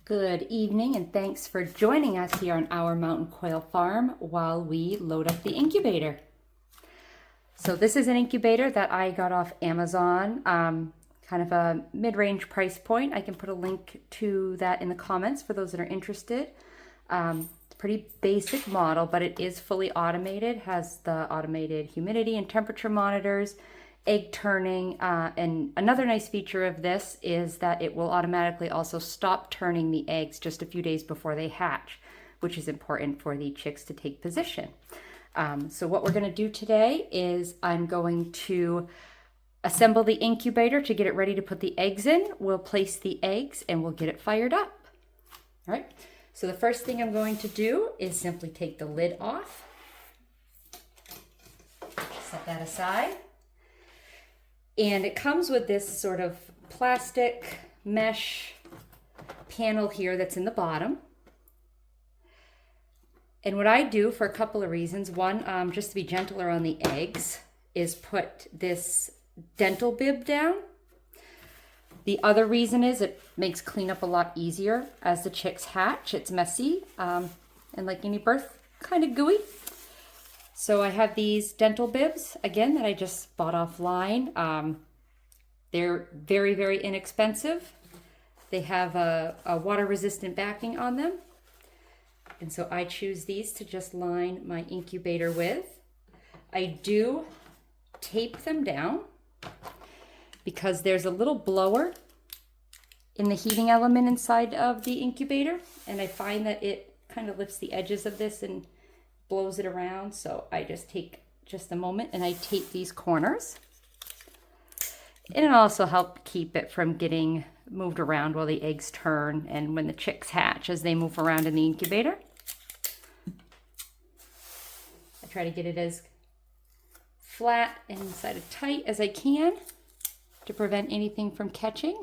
Good evening and thanks for joining us here on our mountain quail farm while we load up the incubator. So this is an incubator that I got off Amazon, kind of a mid-range price point. I can put a link to that in the comments for those that are interested. It's a pretty basic model, but it is fully automated, has the automated humidity and temperature monitors, egg turning, and another nice feature of this is that it will automatically also stop turning the eggs just a few days before they hatch, which is important for the chicks to take position. So what we're going to do today is I'm going to assemble the incubator to get it ready to put the eggs in. We'll place the eggs and we'll get it fired up. All right, so the first thing I'm going to do is simply take the lid off, set that aside. And it comes with this sort of plastic mesh panel here that's in the bottom. And what I do for a couple of reasons, one, just to be gentler on the eggs, is put this dental bib down. The other reason is it makes cleanup a lot easier as the chicks hatch. It's messy and like any birth, kind of gooey. So I have these dental bibs, again, that I just bought offline. They're very, very inexpensive. They have a water-resistant backing on them. And so I choose these to just line my incubator with. I do tape them down because there's a little blower in the heating element inside of the incubator. And I find that it kind of lifts the edges of this and blows it around. So I just take just a moment and I tape these corners. And it'll also help keep it from getting moved around while the eggs turn and when the chicks hatch as they move around in the incubator. I try to get it as flat and inside of tight as I can to prevent anything from catching.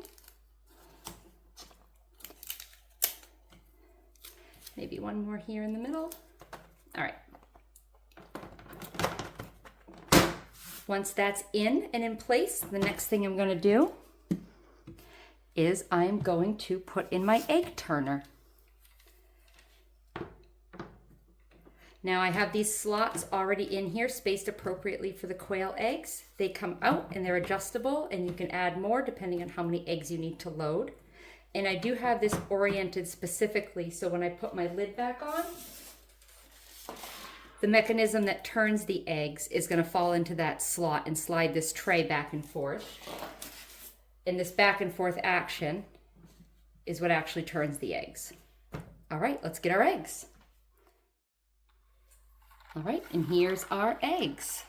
Maybe one more here in the middle. All right. Once that's in and in place, the next thing I'm going to do is I'm going to put in my egg turner. Now I have these slots already in here, spaced appropriately for the quail eggs. They come out and they're adjustable and you can add more depending on how many eggs you need to load. And I do have this oriented specifically so when I put my lid back on, the mechanism that turns the eggs is going to fall into that slot and slide this tray back and forth. And this back and forth action is what actually turns the eggs. All right, let's get our eggs. All right, and here's our eggs.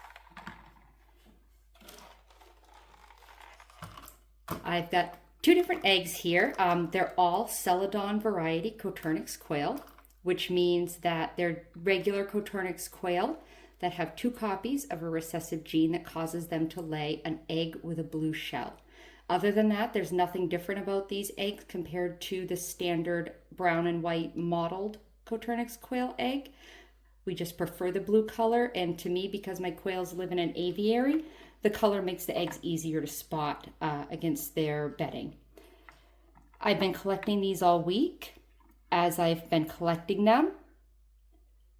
I've got two different eggs here. They're all celadon variety coturnix quail, which means that they're regular coturnix quail that have two copies of a recessive gene that causes them to lay an egg with a blue shell. Other than that, there's nothing different about these eggs compared to the standard brown and white mottled coturnix quail egg. We just prefer the blue color, and to me, because my quails live in an aviary, the color makes the eggs easier to spot against their bedding. I've been collecting these all week. As I've been collecting them,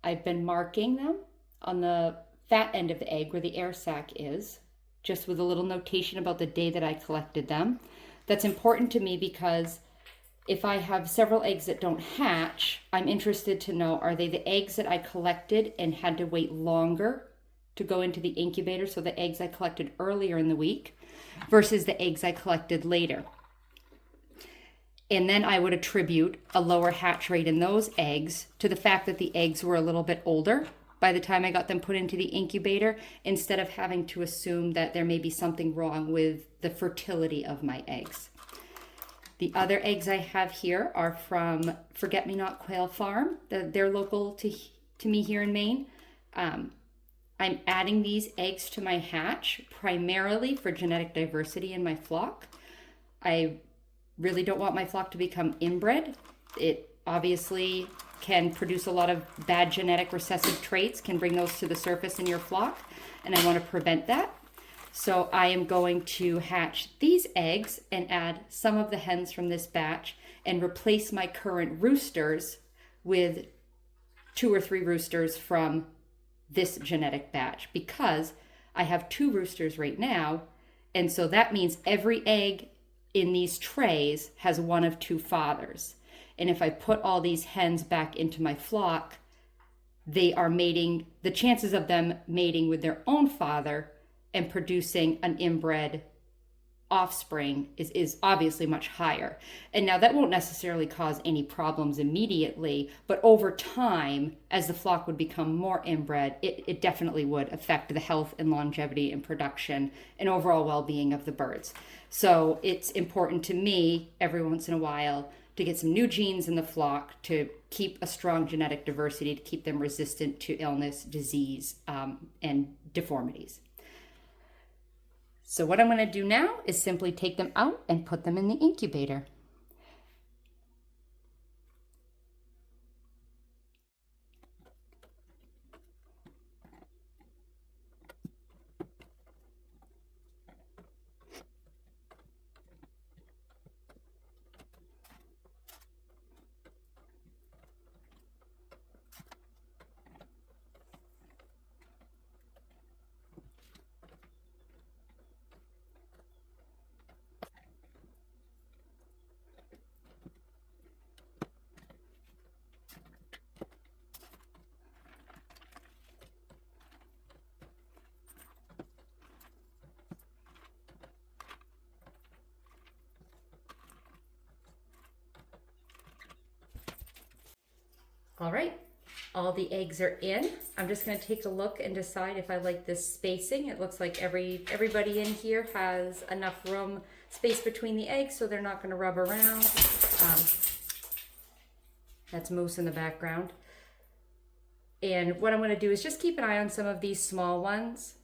I've been marking them on the fat end of the egg where the air sac is, just with a little notation about the day that I collected them. That's important to me because if I have several eggs that don't hatch, I'm interested to know, are they the eggs that I collected and had to wait longer to go into the incubator, so the eggs I collected earlier in the week versus the eggs I collected later. And then I would attribute a lower hatch rate in those eggs to the fact that the eggs were a little bit older by the time I got them put into the incubator, instead of having to assume that there may be something wrong with the fertility of my eggs. The other eggs I have here are from Forget-Me-Not Quail Farm. They're local to me here in Maine. I'm adding these eggs to my hatch primarily for genetic diversity in my flock. I really don't want my flock to become inbred. It obviously can produce a lot of bad genetic recessive traits, can bring those to the surface in your flock, and I want to prevent that. So I am going to hatch these eggs and add some of the hens from this batch and replace my current roosters with 2 or 3 roosters from this genetic batch, because I have 2 roosters right now. And so that means every egg in these trays has one of 2 fathers. And if I put all these hens back into my flock, they are mating, the chances of them mating with their own father and producing an inbred offspring is obviously much higher. And now that won't necessarily cause any problems immediately, but over time, as the flock would become more inbred, it definitely would affect the health and longevity and production and overall well-being of the birds. So it's important to me every once in a while to get some new genes in the flock to keep a strong genetic diversity, to keep them resistant to illness, disease, and deformities. So what I'm going to do now is simply take them out and put them in the incubator. All right, all the eggs are in. I'm just going to take a look and decide if I like this spacing. It looks like everybody in here has enough room, space between the eggs, so they're not going to rub around. That's Moose in the background. And what I'm going to do is just keep an eye on some of these small ones.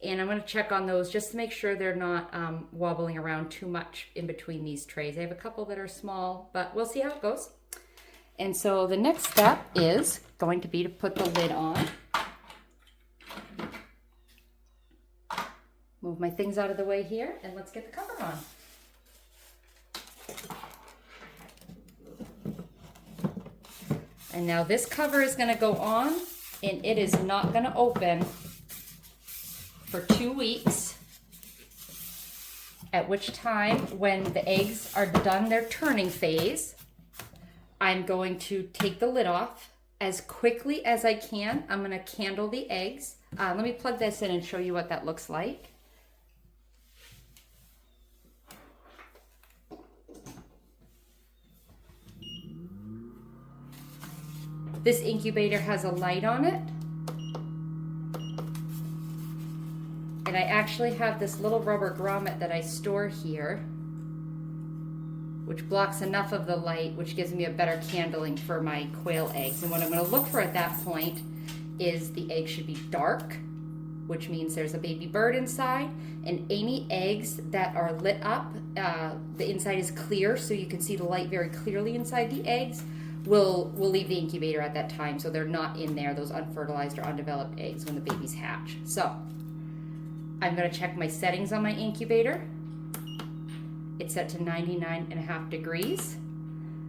And I'm going to check on those just to make sure they're not wobbling around too much in between these trays. I have a couple that are small, but we'll see how it goes. And so the next step is going to be to put the lid on. Move my things out of the way here, and let's get the cover on. And now this cover is going to go on, and it is not going to open for 2 weeks, at which time, when the eggs are done their turning phase, I'm going to take the lid off as quickly as I can. I'm going to candle the eggs. Let me plug this in and show you what that looks like. This incubator has a light on it. And I actually have this little rubber grommet that I store here, which blocks enough of the light, which gives me a better candling for my quail eggs. And what I'm going to look for at that point is the egg should be dark, which means there's a baby bird inside. And any eggs that are lit up, the inside is clear, so you can see the light very clearly inside the eggs, will leave the incubator at that time, so they're not in there, those unfertilized or undeveloped eggs, when the babies hatch. So I'm going to check my settings on my incubator. It's set to 99.5 degrees.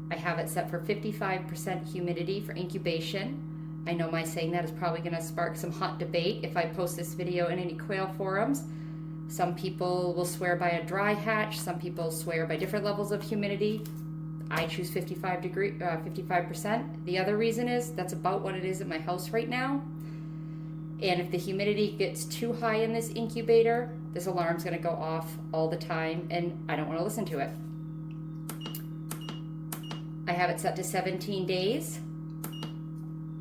I have it set for 55% humidity for incubation. I know my saying that is probably going to spark some hot debate if I post this video in any quail forums. Some people will swear by a dry hatch. Some people swear by different levels of humidity. I choose 55%. The other reason is that's about what it is at my house right now. And if the humidity gets too high in this incubator, this alarm's going to go off all the time, and I don't want to listen to it. I have it set to 17 days,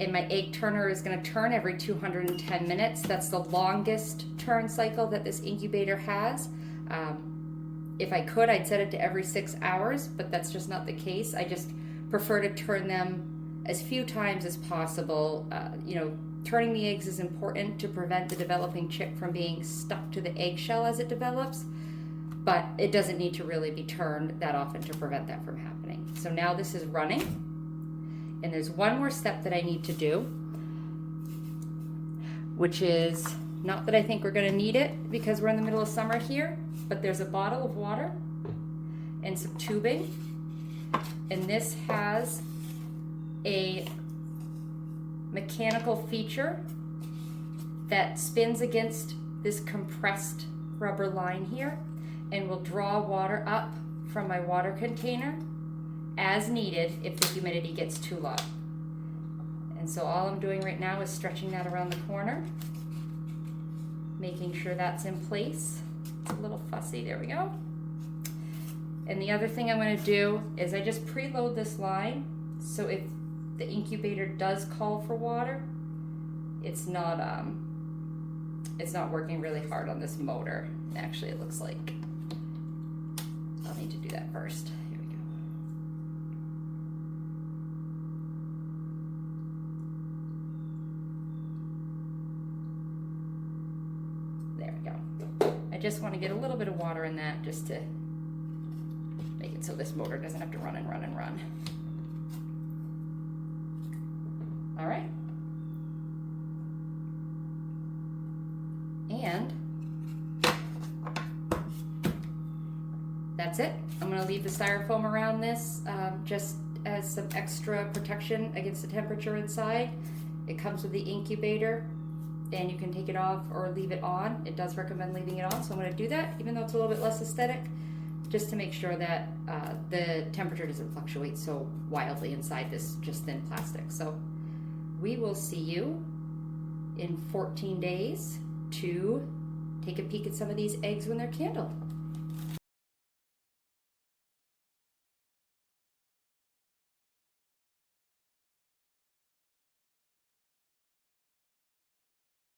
and my egg turner is going to turn every 210 minutes. That's the longest turn cycle that this incubator has. If I could, I'd set it to every 6 hours, but that's just not the case. I just prefer to turn them as few times as possible. Turning the eggs is important to prevent the developing chick from being stuck to the eggshell as it develops, but it doesn't need to really be turned that often to prevent that from happening. So now this is running, and there's one more step that I need to do, which is not that I think we're going to need it because we're in the middle of summer here, but there's a bottle of water and some tubing, And this has a mechanical feature that spins against this compressed rubber line here and will draw water up from my water container as needed if the humidity gets too low. And so all I'm doing right now is stretching that around the corner, making sure that's in place. It's a little fussy, there we go. And the other thing I'm going to do is I just preload this line, so if the incubator does call for water, it's not working really hard on this motor. Actually, it looks like I'll need to do that first. Here we go. There we go. I just want to get a little bit of water in that just to make it so this motor doesn't have to run and run and run. All right. And that's it. I'm going to leave the styrofoam around this just as some extra protection against the temperature inside. It comes with the incubator, and you can take it off or leave it on. It does recommend leaving it on, so I'm going to do that, even though it's a little bit less aesthetic, just to make sure that the temperature doesn't fluctuate so wildly inside this just thin plastic. So we will see you in 14 days to take a peek at some of these eggs when they're candled.